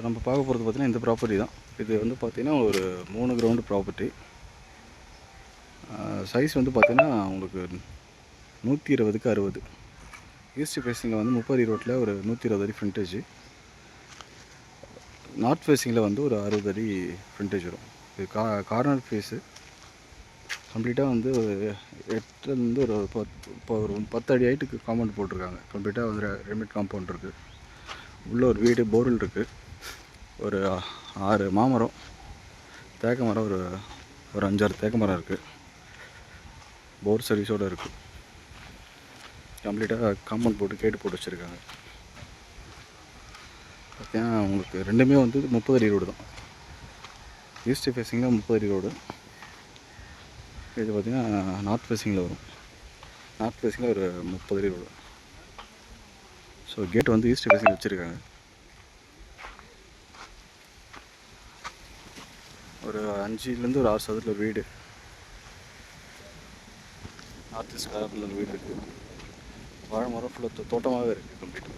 நம்ம பார்க்க போகிறது பார்த்திங்கன்னா இந்த ப்ராப்பர்ட்டி தான். இது வந்து பார்த்திங்கன்னா ஒரு 3 கிரவுண்டு ப்ராப்பர்ட்டி. சைஸ் வந்து பார்த்திங்கன்னா உங்களுக்கு 120க்கு 60. ஈஸ்ட் ஃபேஸிங்கில் வந்து 30 ரோட்டில் ஒரு 120 அடி ஃப்ரண்டேஜ். நார்த் ஃபேஸிங்கில் வந்து ஒரு 60 அடி ஃப்ரண்டேஜ் வரும். இது கார்னர் ஃபேஸு. கம்ப்ளீட்டாக வந்து ஒரு 8லேருந்து ஒரு 10 அடி ஹைட்டுக்கு காம்பவுண்ட் போட்டிருக்காங்க. கம்ப்ளீட்டாக வந்து ரெமிட் காம்பவுண்ட் இருக்குது. உள்ளே ஒரு வீடு, போர்வெல் இருக்குது. ஒரு 6 மாமரம், தேக்கு மரம் ஒரு 5-6 தேக்கு மரம் இருக்குது. போர் சர்வீஸோடு இருக்குது. கம்ப்ளீட்டாக காம்பவுண்ட் போட்டு கேட்டு போட்டு வச்சுருக்காங்க. பார்த்தீங்கன்னா உங்களுக்கு ரெண்டுமே வந்து 30 அடி ரோடு தான். ஈஸ்ட் ஃபேஸிங்கில் 30 அடி ரோடு. இது பார்த்திங்கன்னா நார்த் ஃபேஸிங்கில் வரும். நார்த் ஃபேஸிங்கில் ஒரு 30 அடி ரோடு. ஸோ கேட் வந்து ஈஸ்ட் ஃபேஸிங் வச்சுருக்காங்க. ஒரு 5லேருந்து ஒரு 6 சதுரத்தில் ஒரு வீடு, நார்த் ஈஸ்ட் கார்னரில் ஒரு வீடு இருக்குது. வாழை மரம் ஃபுல்லாக தோட்டமாகவே இருக்குது கம்ப்ளீட்டாக.